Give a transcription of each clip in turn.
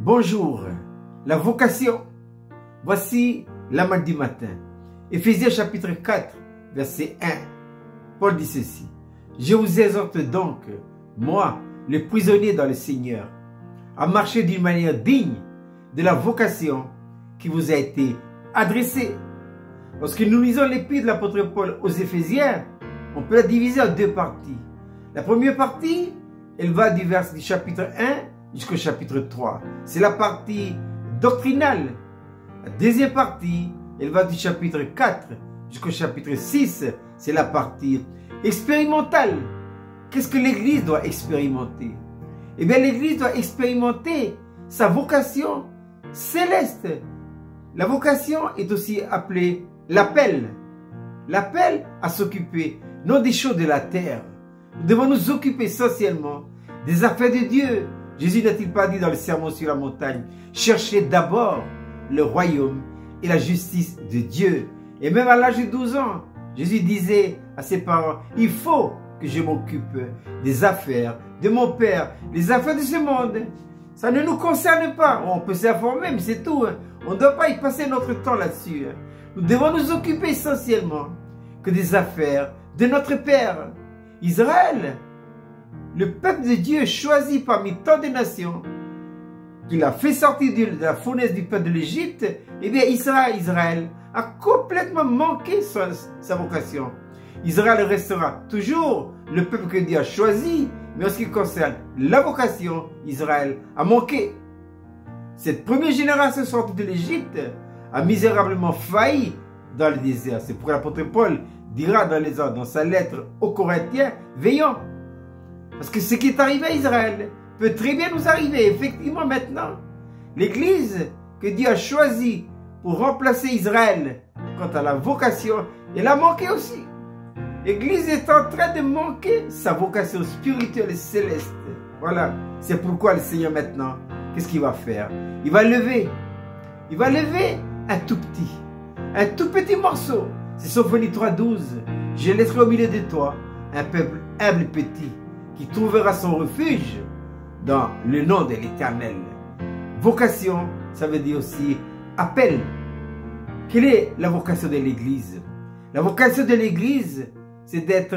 Bonjour, la vocation. Voici la manne du matin. Éphésiens chapitre 4, verset 1. Paul dit ceci. Je vous exhorte donc, moi, le prisonnier dans le Seigneur, à marcher d'une manière digne de la vocation qui vous a été adressée. Lorsque nous lisons l'épître de l'apôtre Paul aux Éphésiens, on peut la diviser en deux parties. La première partie, elle va du chapitre 1 jusqu'au chapitre 3. C'est la partie doctrinale. La deuxième partie, elle va du chapitre 4 jusqu'au chapitre 6. C'est la partie expérimentale. Qu'est-ce que l'Église doit expérimenter? Eh bien, l'Église doit expérimenter sa vocation céleste. La vocation est aussi appelée l'appel. L'appel à s'occuper non des choses de la terre. Nous devons nous occuper essentiellement des affaires de Dieu. Jésus n'a-t-il pas dit dans le sermon sur la montagne, cherchez d'abord le royaume et la justice de Dieu. Et même à l'âge de 12 ans, Jésus disait à ses parents, il faut que je m'occupe des affaires de mon Père, les affaires de ce monde. Ça ne nous concerne pas. On peut s'informer, mais c'est tout. On ne doit pas y passer notre temps là-dessus. Nous devons nous occuper essentiellement que des affaires de notre Père, Israël. Le peuple de Dieu choisi parmi tant de nations, qu'il a fait sortir de la fournaise du peuple de l'Égypte, eh bien Israël a complètement manqué sa vocation. Israël restera toujours le peuple que Dieu a choisi, mais en ce qui concerne la vocation, Israël a manqué. Cette première génération sortie de l'Égypte a misérablement failli dans le désert. C'est pourquoi l'apôtre Paul dira dans sa lettre aux Corinthiens, veillons. Parce que ce qui est arrivé à Israël peut très bien nous arriver. Effectivement, maintenant, l'Église que Dieu a choisie pour remplacer Israël quant à la vocation, elle a manqué aussi. L'Église est en train de manquer sa vocation spirituelle et céleste. Voilà, c'est pourquoi le Seigneur maintenant, qu'est-ce qu'il va faire? Il va lever un tout petit morceau. C'est Sophonie 3.12. Je laisserai au milieu de toi un peuple humble et petit, qui trouvera son refuge dans le nom de l'Éternel. Vocation, ça veut dire aussi appel. Quelle est la vocation de l'Église? La vocation de l'Église, c'est d'être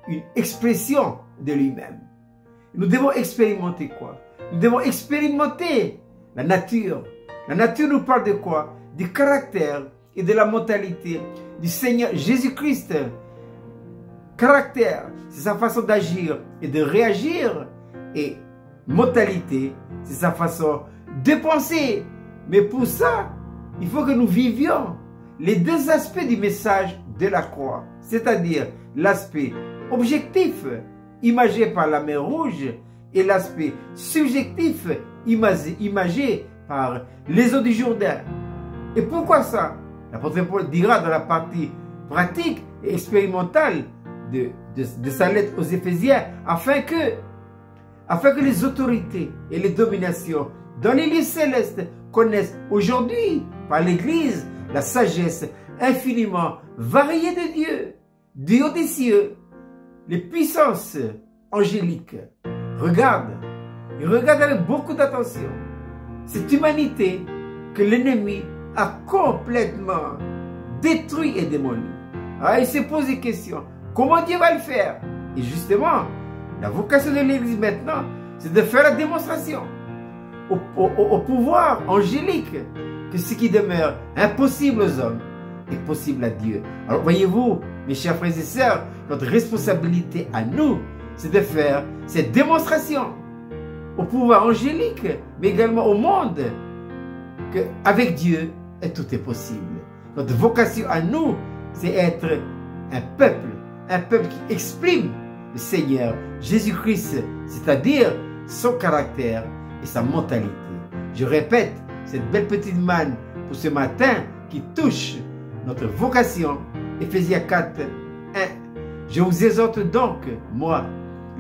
une expression de lui-même. Nous devons expérimenter quoi? Nous devons expérimenter la nature. La nature nous parle de quoi? Du caractère et de la mentalité du Seigneur Jésus-Christ. Caractère, c'est sa façon d'agir et de réagir. Et mentalité, c'est sa façon de penser. Mais pour ça, il faut que nous vivions les deux aspects du message de la croix. C'est-à-dire l'aspect objectif, imagé par la mer Rouge, et l'aspect subjectif, imagé par les eaux du Jourdain. Et pourquoi ça? L'apôtre Paul dira dans la partie pratique et expérimentale de sa lettre aux Éphésiens, afin que les autorités et les dominations dans les lieux célestes connaissent aujourd'hui par l'Église la sagesse infiniment variée de Dieu, du haut des cieux, les puissances angéliques. Regarde avec beaucoup d'attention cette humanité que l'ennemi a complètement détruit et démolie. Alors il se pose des questions. Comment Dieu va le faire? Et justement, la vocation de l'Église maintenant, c'est de faire la démonstration au pouvoir angélique que ce qui demeure impossible aux hommes est possible à Dieu. Alors voyez-vous, mes chers frères et sœurs, notre responsabilité à nous, c'est de faire cette démonstration au pouvoir angélique, mais également au monde, qu'avec Dieu, tout est possible. Notre vocation à nous, c'est être un peuple qui exprime le Seigneur Jésus-Christ, c'est-à-dire son caractère et sa mentalité. Je répète, cette belle petite manne pour ce matin qui touche notre vocation, Éphésiens 4, 1. Je vous exhorte donc, moi,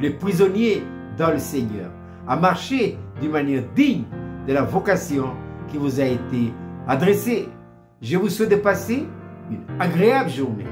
le prisonnier dans le Seigneur, à marcher d'une manière digne de la vocation qui vous a été adressée. Je vous souhaite de passer une agréable journée.